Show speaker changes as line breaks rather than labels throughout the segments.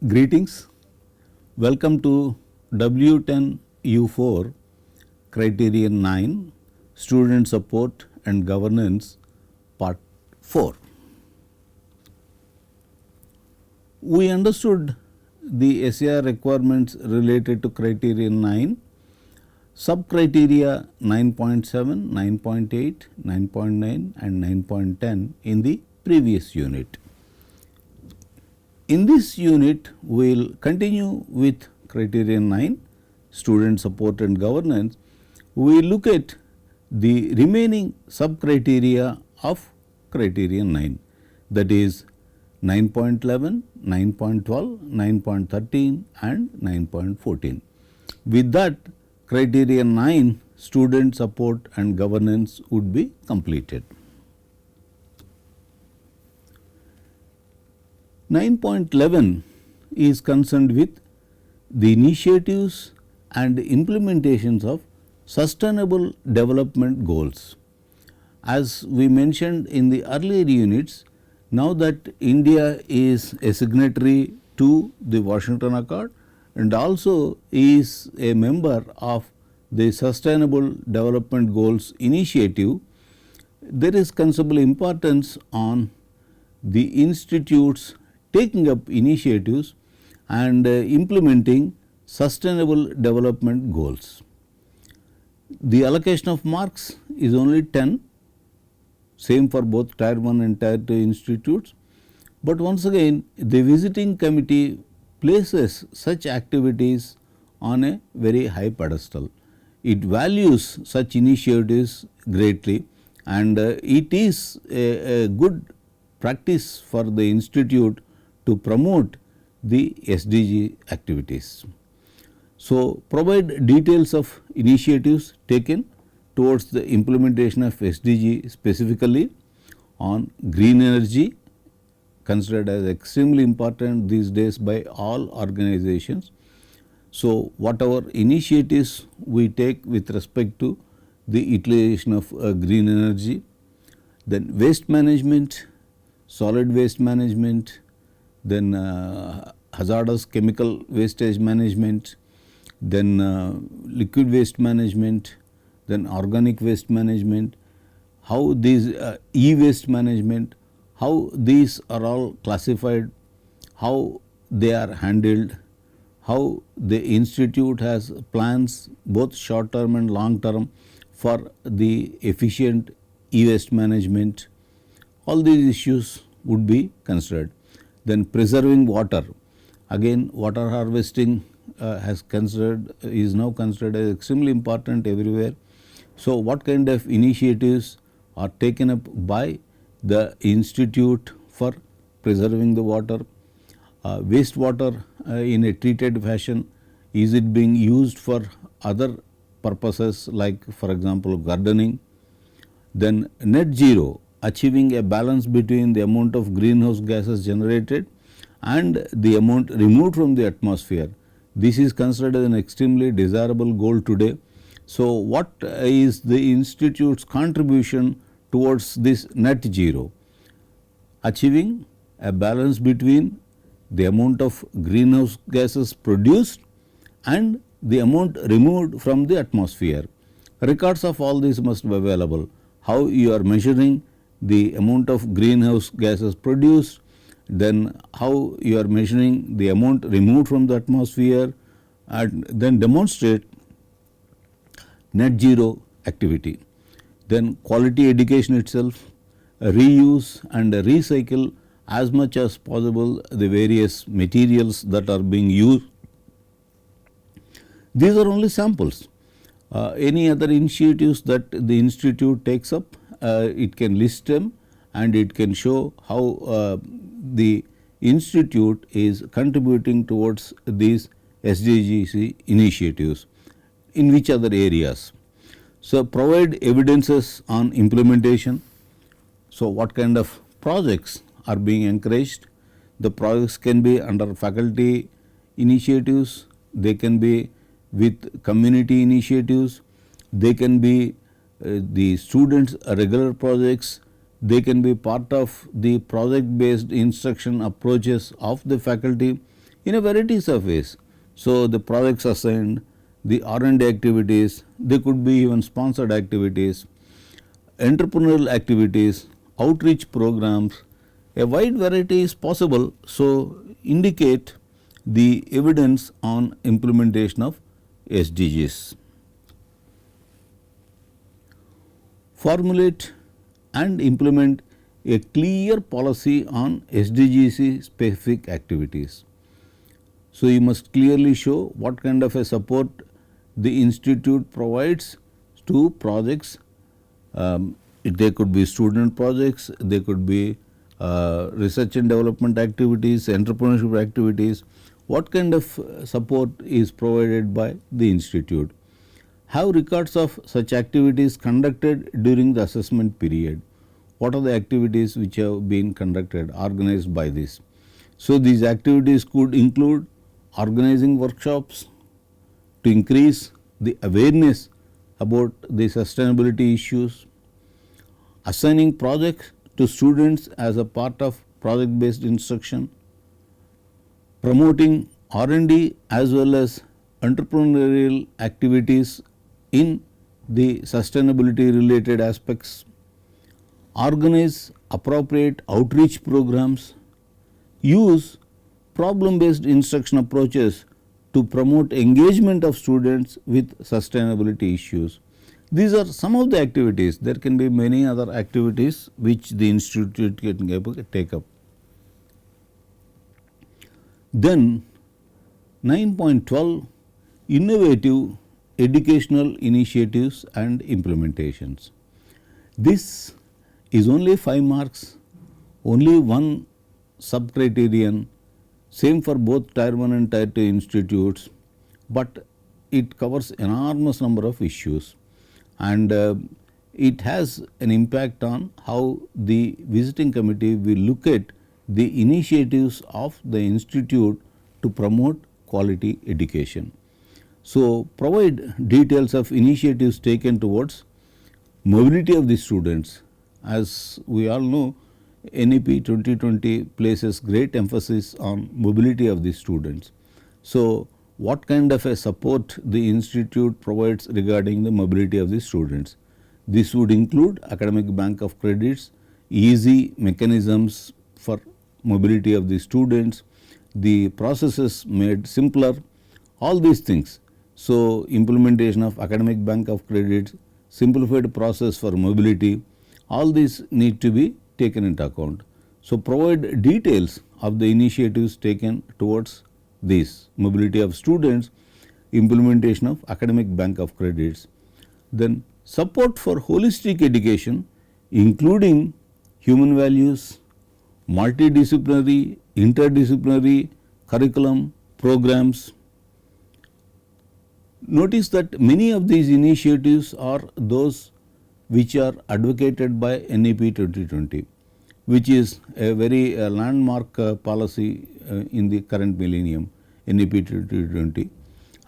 Greetings. Welcome to W10U4 Criterion 9 Student Support and Governance Part 4. We understood the SAR requirements related to Criterion 9, sub-criteria 9.7, 9.8, 9.9 and 9.10 in the previous unit. In this unit, we will continue with Criterion 9, Student Support and Governance. We will look at the remaining sub-criteria of Criterion 9, that is 9.11, 9.12, 9.13 and 9.14. With that, Criterion 9, Student Support and Governance would be completed. 9.11 is concerned with the initiatives and implementations of sustainable development goals. As we mentioned in the earlier units, now that India is a signatory to the Washington Accord and also is a member of the Sustainable Development Goals Initiative, there is considerable importance on the institutes taking up initiatives and implementing sustainable development goals. The allocation of marks is only 10, same for both Tier 1 and Tier 2 institutes, but once again the visiting committee places such activities on a very high pedestal. It values such initiatives greatly, and it is a good practice for the institute to promote the SDG activities. So, provide details of initiatives taken towards the implementation of SDG, specifically on green energy, considered as extremely important these days by all organizations. So, whatever initiatives we take with respect to the utilization of green energy, then waste management, solid waste management, then hazardous chemical wastage management, then liquid waste management, then organic waste management, how these e-waste management, how these are all classified, how they are handled, how the institute has plans both short term and long term for the efficient e-waste management. All these issues would be considered. Then preserving water, again water harvesting is now considered as extremely important everywhere. So, what kind of initiatives are taken up by the institute for preserving the water? Wastewater in a treated fashion, is it being used for other purposes like for example gardening? Then net zero, achieving a balance between the amount of greenhouse gases generated and the amount removed from the atmosphere. This is considered as an extremely desirable goal today. So, what is the institute's contribution towards this net zero? Achieving a balance between the amount of greenhouse gases produced and the amount removed from the atmosphere. Records of all this must be available. How you are measuring the amount of greenhouse gases produced, then how you are measuring the amount removed from the atmosphere, and then demonstrate net zero activity. Then quality education itself, reuse and recycle as much as possible the various materials that are being used. These are only samples. Any other initiatives that the institute takes up, it can list them and it can show how the institute is contributing towards these SDGs initiatives in which other areas. So, provide evidences on implementation. So, what kind of projects are being encouraged? The projects can be under faculty initiatives, they can be with community initiatives, they can be the students' regular projects, they can be part of the project based instruction approaches of the faculty. in a varieties of ways. So, the projects assigned, the R&D activities, they could be even sponsored activities, entrepreneurial activities, outreach programs, a wide variety is possible. So, indicate the evidence on implementation of SDGs. Formulate and implement a clear policy on SDGs specific activities. So, you must clearly show what kind of a support the institute provides to projects. They could be student projects, they could be research and development activities, entrepreneurship activities. What kind of support is provided by the institute? Have records of such activities conducted during the assessment period. What are the activities which have been conducted, organized by this? So, these activities could include organizing workshops to increase the awareness about the sustainability issues, assigning projects to students as a part of project based instruction, promoting R&D as well as entrepreneurial activities in the sustainability related aspects, organize appropriate outreach programs, use problem based instruction approaches to promote engagement of students with sustainability issues. These are some of the activities. There can be many other activities which the institute can take up. Then 9.12 innovative educational initiatives and implementations. This is only 5 marks, only one sub criterion, same for both tier 1 and tier 2 institutes, but it covers enormous number of issues, and it has an impact on how the visiting committee will look at the initiatives of the institute to promote quality education. So, provide details of initiatives taken towards mobility of the students. As we all know, NEP 2020 places great emphasis on mobility of the students. So, what kind of a support the institute provides regarding the mobility of the students? This would include academic bank of credits, easy mechanisms for mobility of the students, the processes made simpler, all these things. So, implementation of academic bank of credits, simplified process for mobility, all these need to be taken into account. So, provide details of the initiatives taken towards this mobility of students, implementation of academic bank of credits. Then support for holistic education including human values, multidisciplinary, interdisciplinary curriculum programs. Notice that many of these initiatives are those which are advocated by NEP 2020, which is a very landmark policy in the current millennium, NEP 2020,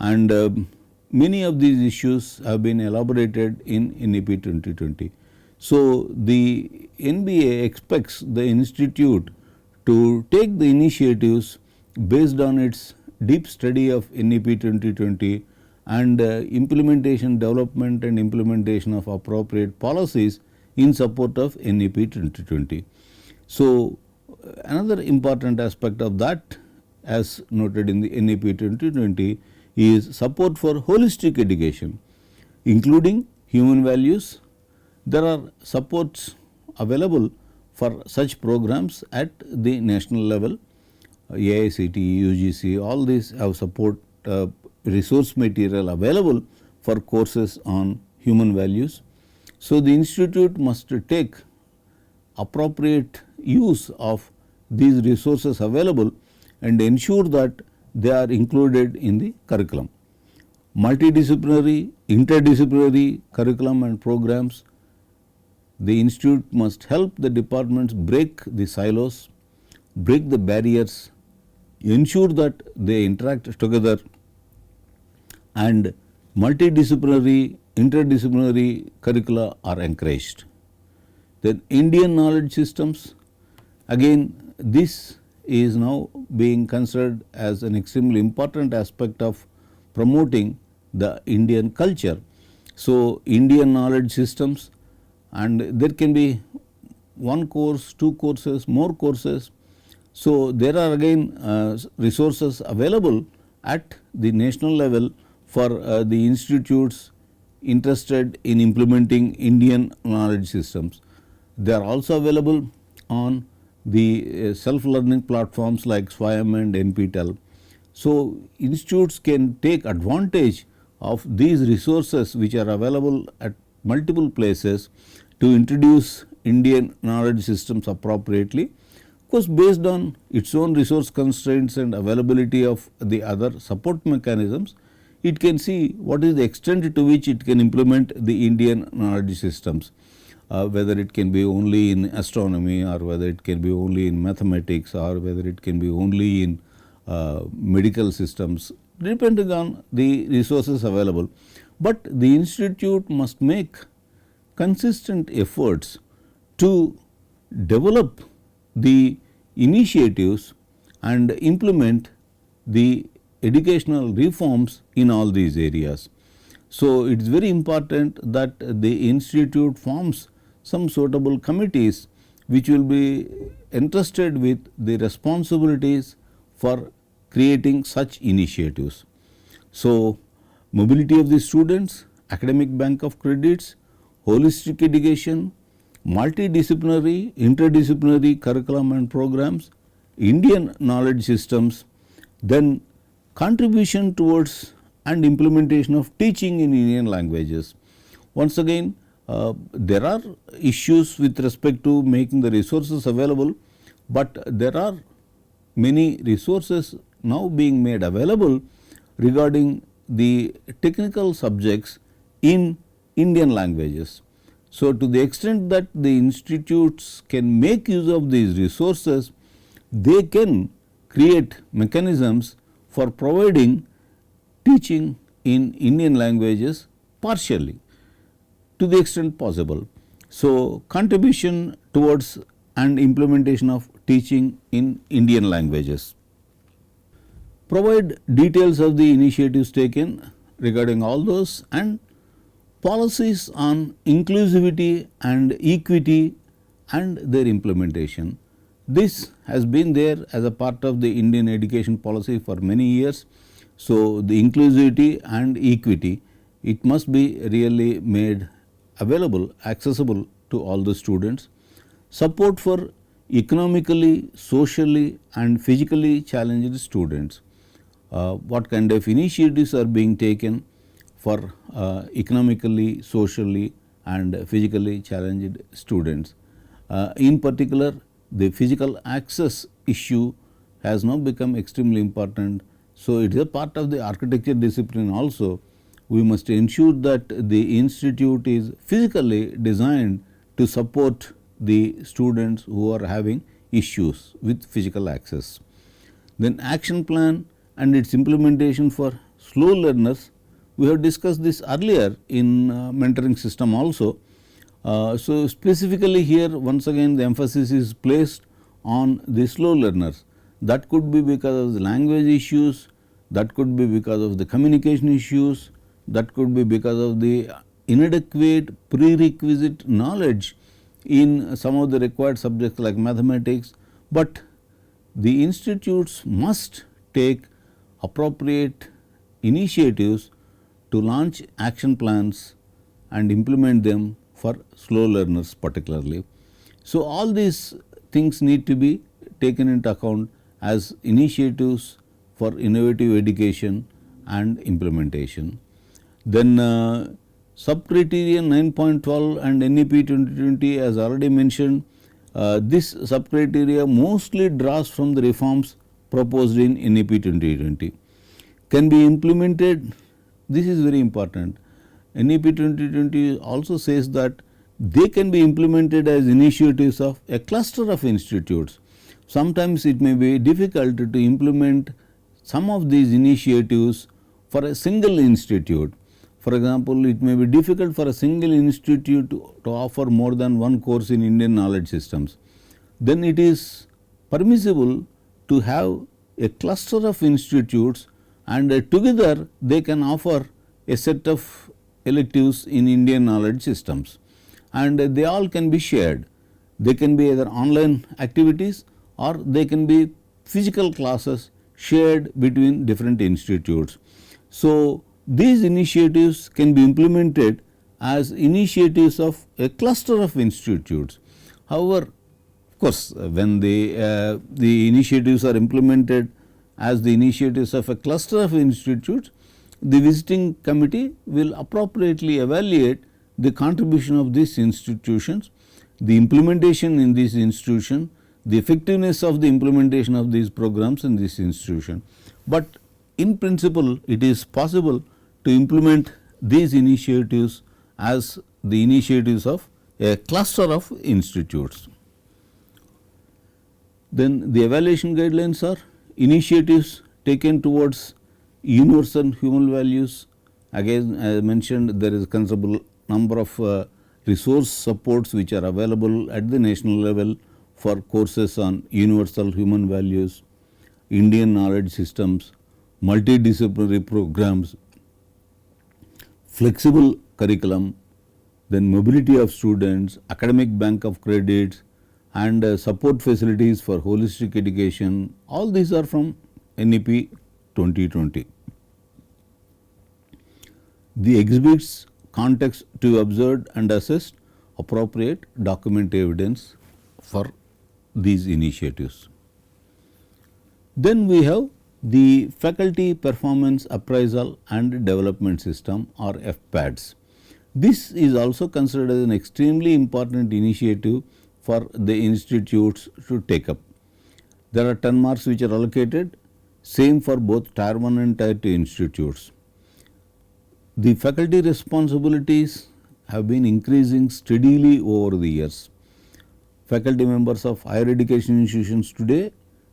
and many of these issues have been elaborated in NEP 2020. So, the NBA expects the institute to take the initiatives based on its deep study of NEP 2020 and implementation, development and implementation of appropriate policies in support of NEP 2020. So, another important aspect of that, as noted in the NEP 2020, is support for holistic education including human values. There are supports available for such programs at the national level, AICTE, UGC, all these have support resource material available for courses on human values. So, the institute must take appropriate use of these resources available and ensure that they are included in the curriculum. Multidisciplinary, interdisciplinary curriculum and programs, the institute must help the departments break the silos, break the barriers, ensure that they interact together, and multidisciplinary, interdisciplinary curricula are encouraged. Then Indian knowledge systems, again this is now being considered as an extremely important aspect of promoting the Indian culture. So, Indian knowledge systems, and there can be one course, two courses, more courses. So, there are again resources available at the national level for the institutes interested in implementing Indian knowledge systems. They are also available on the self-learning platforms like Swayam and NPTEL. So, institutes can take advantage of these resources which are available at multiple places to introduce Indian knowledge systems appropriately. Of course, based on its own resource constraints and availability of the other support mechanisms, it can see what is the extent to which it can implement the Indian knowledge systems, whether it can be only in astronomy, or whether it can be only in mathematics, or whether it can be only in medical systems, depending on the resources available. But the institute must make consistent efforts to develop the initiatives and implement the educational reforms in all these areas. So, it is very important that the institute forms some suitable committees which will be entrusted with the responsibilities for creating such initiatives. So, mobility of the students, academic bank of credits, holistic education, multidisciplinary, interdisciplinary curriculum and programs, Indian knowledge systems, then contribution towards and implementation of teaching in Indian languages. Once again, there are issues with respect to making the resources available, but there are many resources now being made available regarding the technical subjects in Indian languages. So, to the extent that the institutes can make use of these resources, they can create mechanisms for providing teaching in Indian languages partially to the extent possible. So, contribution towards and implementation of teaching in Indian languages. Provide details of the initiatives taken regarding all those, and policies on inclusivity and equity and their implementation. This has been there as a part of the Indian education policy for many years. So, the inclusivity and equity, it must be really made available, accessible to all the students. Support for economically, socially and physically challenged students. What kind of initiatives are being taken for economically, socially and physically challenged students. In particular, the physical access issue has now become extremely important. So, it is a part of the architecture discipline also. We must ensure that the institute is physically designed to support the students who are having issues with physical access. Then action plan and its implementation for slow learners. We have discussed this earlier in mentoring system also. So, specifically here once again the emphasis is placed on the slow learners. That could be because of the language issues, that could be because of the communication issues, that could be because of the inadequate prerequisite knowledge in some of the required subjects like mathematics, but the institutes must take appropriate initiatives to launch action plans and implement them for slow learners particularly. So, all these things need to be taken into account as initiatives for innovative education and implementation. Then sub-criterion 9.12 and NEP 2020 as already mentioned, this sub-criteria mostly draws from the reforms proposed in NEP 2020. Can be implemented, this is very important. NEP 2020 also says that they can be implemented as initiatives of a cluster of institutes. Sometimes it may be difficult to implement some of these initiatives for a single institute. For example, it may be difficult for a single institute to offer more than one course in Indian knowledge systems. Then it is permissible to have a cluster of institutes, and together they can offer a set of electives in Indian knowledge systems, and they all can be shared. They can be either online activities or they can be physical classes shared between different institutes. So, these initiatives can be implemented as initiatives of a cluster of institutes. However, of course, when the initiatives are implemented as the initiatives of a cluster of institutes, the visiting committee will appropriately evaluate the contribution of these institutions, the implementation in these institutions, the effectiveness of the implementation of these programs in this institution. But in principle, it is possible to implement these initiatives as the initiatives of a cluster of institutes. Then the evaluation guidelines are initiatives taken towards universal human values. Again, as I mentioned, there is a considerable number of resource supports which are available at the national level for courses on universal human values, Indian knowledge systems, multidisciplinary programs, flexible curriculum, then mobility of students, academic bank of credits, and support facilities for holistic education. All these are from NEP 2020. The exhibits context to observed and assessed appropriate document evidence for these initiatives. Then we have the Faculty Performance Appraisal and Development System, or FPADS. This is also considered as an extremely important initiative for the institutes to take up. There are 10 marks which are allocated, same for both Tier 1 and Tier 2 institutes. The faculty responsibilities have been increasing steadily over the years. Faculty members of higher education institutions today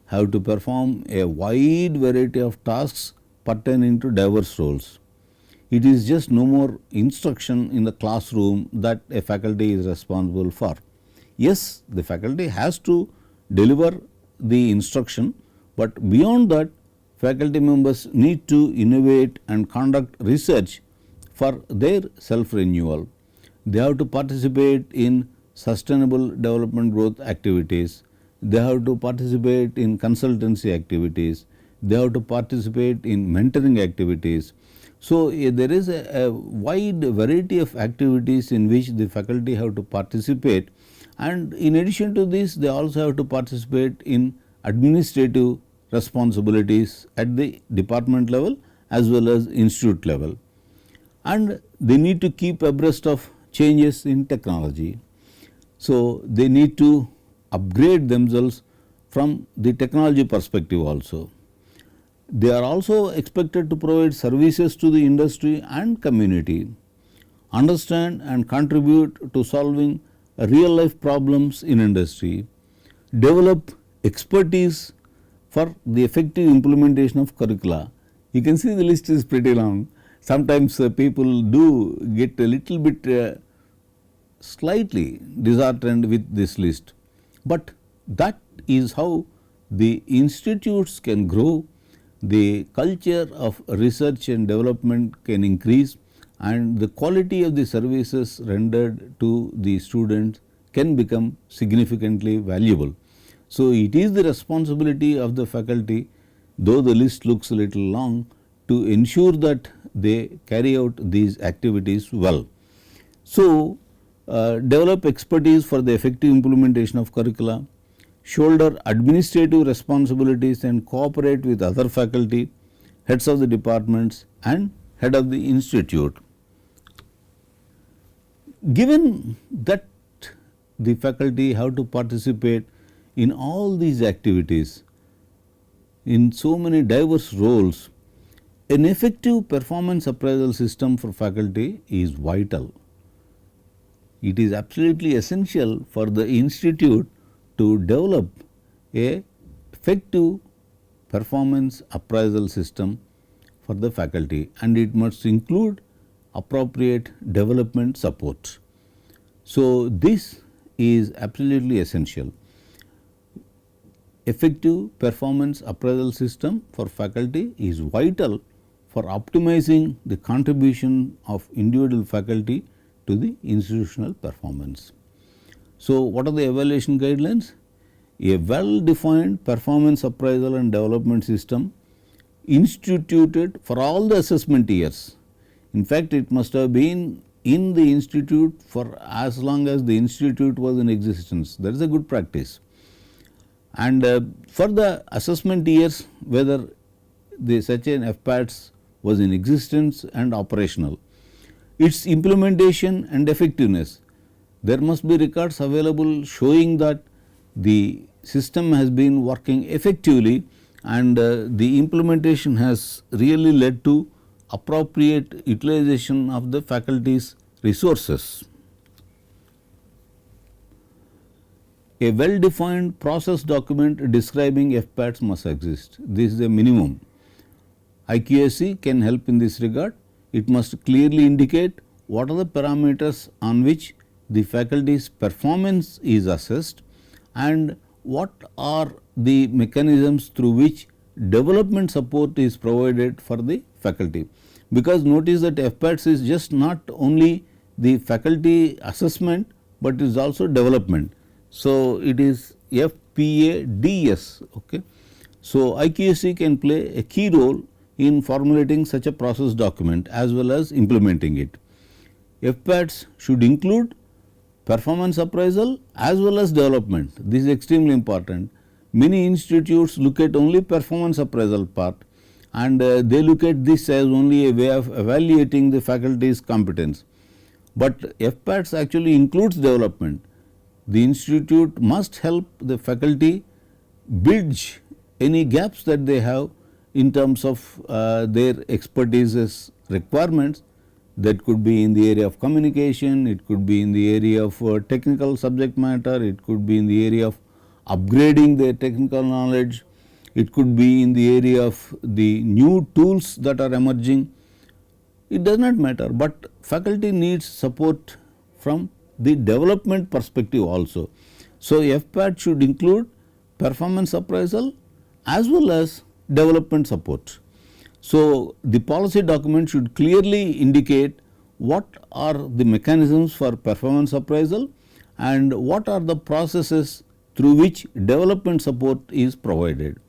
have to perform a wide variety of tasks pertaining to diverse roles. It is just no more instruction in the classroom that a faculty is responsible for. Yes, the faculty has to deliver the instruction, but beyond that, faculty members need to innovate and conduct research for their self-renewal. They have to participate in sustainable development growth activities. They have to participate in consultancy activities. They have to participate in mentoring activities. So, there is a wide variety of activities in which the faculty have to participate, and in addition to this, they also have to participate in administrative responsibilities at the department level as well as institute level, and they need to keep abreast of changes in technology. So, they need to upgrade themselves from the technology perspective also. They are also expected to provide services to the industry and community, understand and contribute to solving real life problems in industry, develop expertise for the effective implementation of curricula. You can see the list is pretty long. Sometimes people do get a little bit slightly disheartened with this list, but that is how the institutes can grow, the culture of research and development can increase, and the quality of the services rendered to the students can become significantly valuable. So, it is the responsibility of the faculty, though the list looks a little long, to ensure that they carry out these activities well. So, develop expertise for the effective implementation of curricula, shoulder administrative responsibilities and cooperate with other faculty, heads of the departments and head of the institute. Given that the faculty have to participate in all these activities in so many diverse roles, an effective performance appraisal system for faculty is vital. It is absolutely essential for the institute to develop a effective performance appraisal system for the faculty, and it must include appropriate development support. So, this is absolutely essential. effective performance appraisal system for faculty is vital for optimizing the contribution of individual faculty to the institutional performance. So, what are the evaluation guidelines? A well defined performance appraisal and development system instituted for all the assessment years. In fact, it must have been in the institute for as long as the institute was in existence. That is a good practice. And for the assessment years, whether such an FPADS was in existence and operational, its implementation and effectiveness, there must be records available showing that the system has been working effectively and the implementation has really led to appropriate utilization of the faculty's resources. A well defined process document describing FPADS must exist. This is a minimum. IQAC can help in this regard. It must clearly indicate what are the parameters on which the faculty's performance is assessed and what are the mechanisms through which development support is provided for the faculty. Because notice that FPADS is just not only the faculty assessment, but it is also development. So, it is FPADS. Okay. So, IQAC can play a key role in formulating such a process document as well as implementing it. FPADS should include performance appraisal as well as development. This is extremely important. Many institutes look at only performance appraisal part and they look at this as only a way of evaluating the faculty's competence. But FPADS actually includes development. The institute must help the faculty bridge any gaps that they have in terms of their expertise's requirements. That could be in the area of communication, it could be in the area of technical subject matter, it could be in the area of upgrading their technical knowledge, it could be in the area of the new tools that are emerging. It does not matter, but faculty needs support from the development perspective also. So, FPAD should include performance appraisal as well as development support. So, the policy document should clearly indicate what are the mechanisms for performance appraisal and what are the processes through which development support is provided.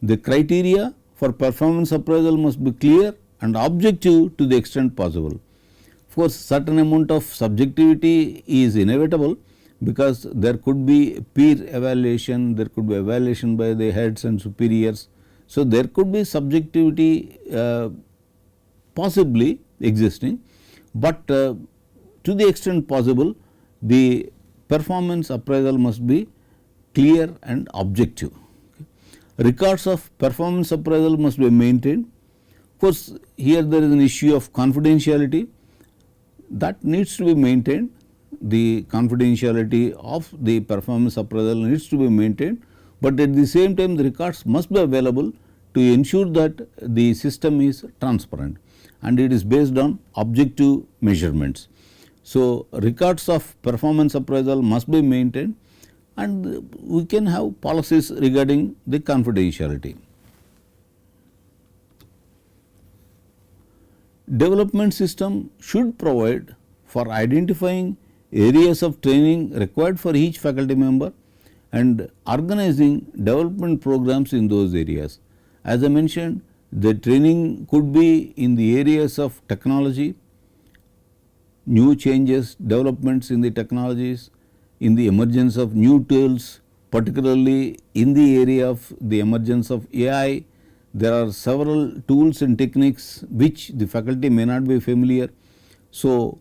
The criteria for performance appraisal must be clear and objective to the extent possible. Of course, certain amount of subjectivity is inevitable because there could be peer evaluation, there could be evaluation by the heads and superiors. So, there could be subjectivity possibly existing, but to the extent possible the performance appraisal must be clear and objective. Records of performance appraisal must be maintained. Of course, here there is an issue of confidentiality that needs to be maintained. The confidentiality of the performance appraisal needs to be maintained, but at the same time the records must be available to ensure that the system is transparent and it is based on objective measurements. So, records of performance appraisal must be maintained and we can have policies regarding the confidentiality. Development system should provide for identifying areas of training required for each faculty member and organizing development programs in those areas. As I mentioned, the training could be in the areas of technology, new changes, developments in the technologies, in the emergence of new tools, particularly in the area of the emergence of AI. There are several tools and techniques which the faculty may not be familiar. So,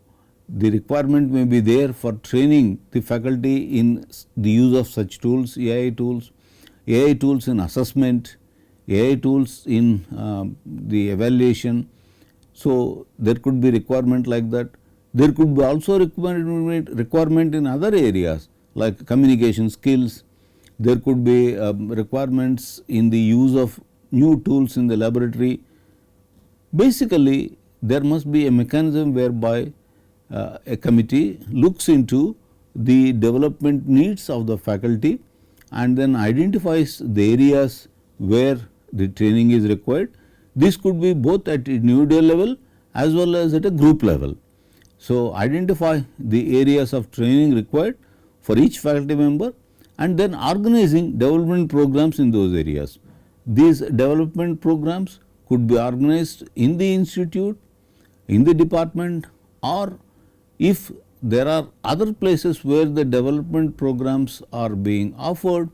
the requirement may be there for training the faculty in the use of such tools, AI tools in assessment, AI tools in the evaluation. So, there could be requirement like that. There could be also requirement in other areas like communication skills. There could be requirements in the use of new tools in the laboratory. Basically, there must be a mechanism whereby a committee looks into the development needs of the faculty and then identifies the areas where the training is required. This could be both at individual level as well as at a group level. So, identify the areas of training required for each faculty member and then organizing development programs in those areas. These development programs could be organized in the institute, in the department, or if there are other places where the development programs are being offered,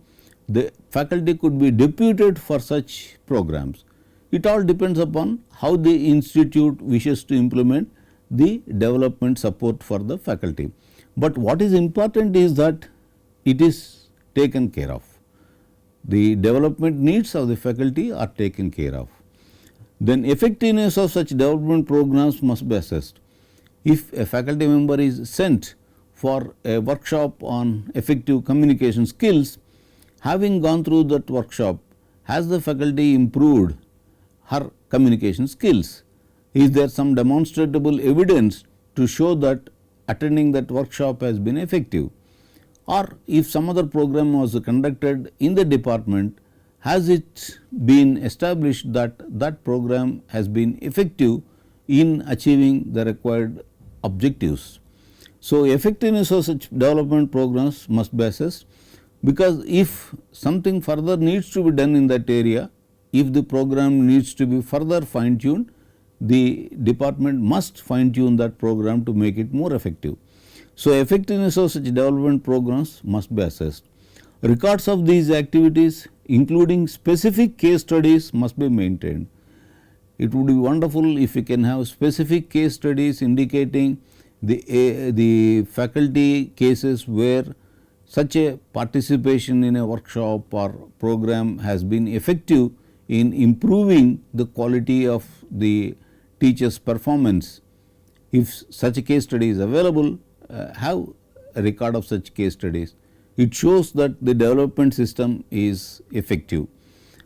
the faculty could be deputed for such programs. It all depends upon how the institute wishes to implement the development support for the faculty. But what is important is that it is taken care of. The development needs of the faculty are taken care of. Then effectiveness of such development programs must be assessed. If a faculty member is sent for a workshop on effective communication skills, having gone through that workshop, has the faculty improved her communication skills? Is there some demonstrable evidence to show that attending that workshop has been effective? Or if some other program was conducted in the department, has it been established that that program has been effective in achieving the required objectives? So, effectiveness of such development programs must be assessed, because if something further needs to be done in that area, if the program needs to be further fine tuned, the department must fine tune that program to make it more effective. So, effectiveness of such development programs must be assessed. Records of these activities, including specific case studies, must be maintained. It would be wonderful if we can have specific case studies indicating the faculty cases where such a participation in a workshop or program has been effective in improving the quality of the teacher's performance. If such a case study is available, have a record of such case studies. It shows that the development system is effective.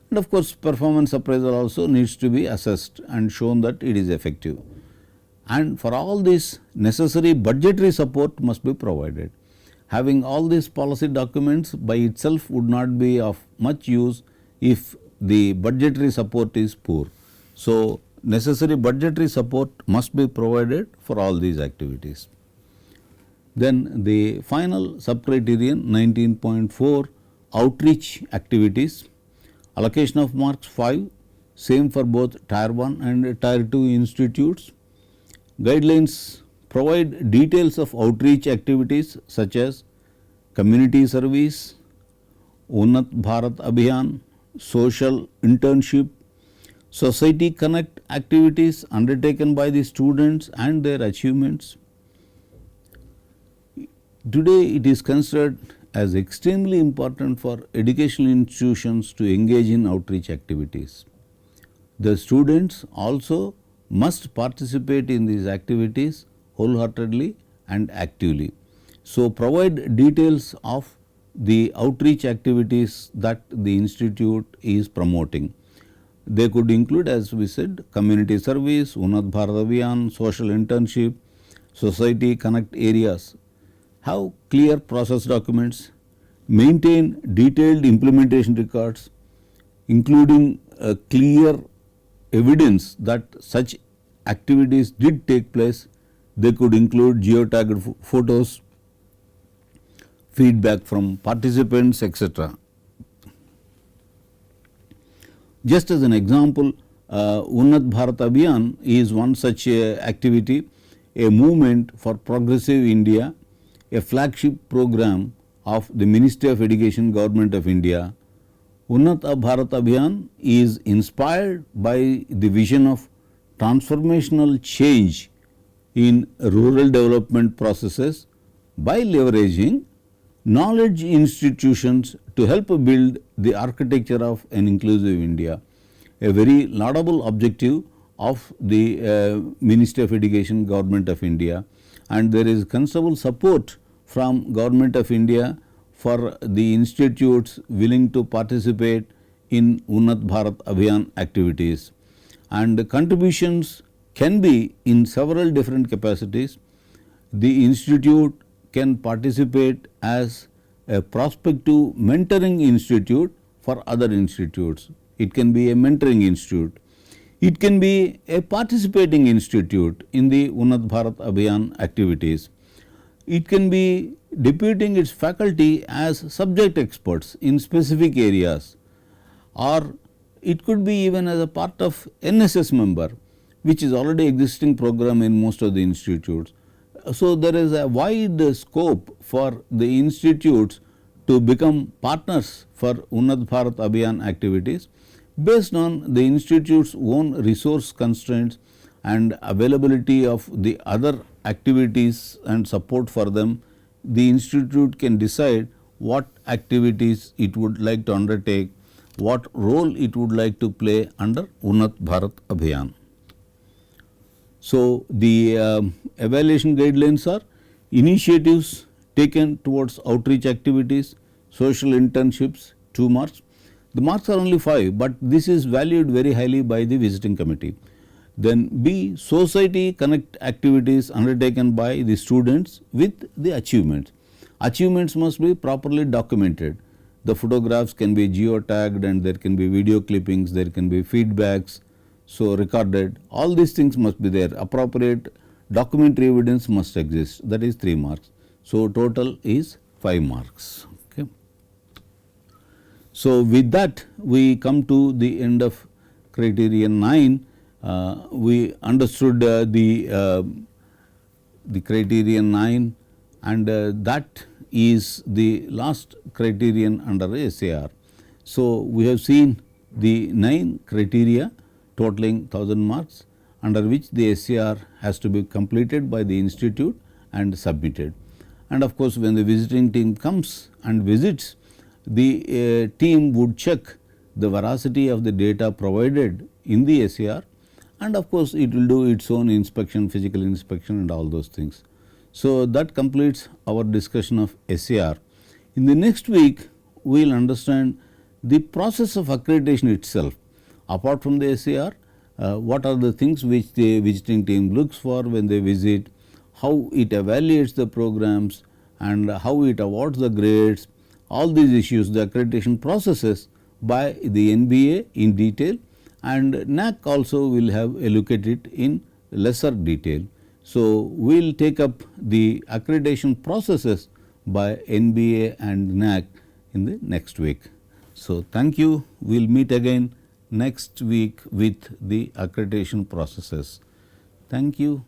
And of course, performance appraisal also needs to be assessed and shown that it is effective. And for all this, necessary budgetary support must be provided. Having all these policy documents by itself would not be of much use if the budgetary support is poor. So, necessary budgetary support must be provided for all these activities. Then the final sub-criterion 19.4, outreach activities, allocation of marks 5, same for both tier 1 and tier 2 institutes. Guidelines provide details of outreach activities such as community service, Unnat Bharat Abhiyan, social internship, society connect activities undertaken by the students and their achievements. Today, it is considered as extremely important for educational institutions to engage in outreach activities. The students also must participate in these activities wholeheartedly and actively. So, provide details of the outreach activities that the institute is promoting. They could include, as we said, community service, Unnat Bharat Abhiyan, social internship, society connect areas. Have clear process documents, maintain detailed implementation records, including clear evidence that such activities did take place. They could include geotagged photos, feedback from participants, etc. Just as an example, Unnat Bharat Abhiyan is one such activity, a movement for progressive India, a flagship program of the Ministry of Education, Government of India. Unnat Bharat Abhiyan is inspired by the vision of transformational change in rural development processes by leveraging knowledge institutions to help build the architecture of an inclusive India, a very laudable objective of the Ministry of Education, Government of India, and there is considerable support from Government of India for the institutes willing to participate in Unnat Bharat Abhiyan activities. And the contributions can be in several different capacities. The institute can participate as a prospective mentoring institute for other institutes. It can be a mentoring institute. It can be a participating institute in the Unnat Bharat Abhiyan activities. It can be deputing its faculty as subject experts in specific areas, or it could be even as a part of NSS member, which is already existing program in most of the institutes. So, there is a wide scope for the institutes to become partners for Unnat Bharat Abhiyan activities based on the institute's own resource constraints and availability of the other activities and support for them. The institute can decide what activities it would like to undertake, what role it would like to play under Unnat Bharat Abhiyan. So, the evaluation guidelines are initiatives taken towards outreach activities, social internships 2 marks. The marks are only 5, but this is valued very highly by the visiting committee. Then B, society connect activities undertaken by the students with the achievements. Achievements must be properly documented. The photographs can be geotagged and there can be video clippings, there can be feedbacks, so recorded. All these things must be there. Appropriate documentary evidence must exist, that is 3 marks. So, total is 5 marks. Okay. So, with that we come to the end of criterion 9. We understood the criterion 9, and that is the last criterion under SAR. So, we have seen the 9 criteria totaling 1000 marks, under which the SAR has to be completed by the institute and submitted. And of course, when the visiting team comes and visits, the team would check the veracity of the data provided in the SAR, and of course, it will do its own inspection, physical inspection and all those things. So, that completes our discussion of SAR. In the next week, we will understand the process of accreditation itself. Apart from the SAR, what are the things which the visiting team looks for when they visit, how it evaluates the programs and how it awards the grades, all these issues, the accreditation processes by the NBA in detail, and NAAC also will have allocated in lesser detail. So, we will take up the accreditation processes by NBA and NAAC in the next week. So, thank you. We will meet again next week with the accreditation processes. Thank you.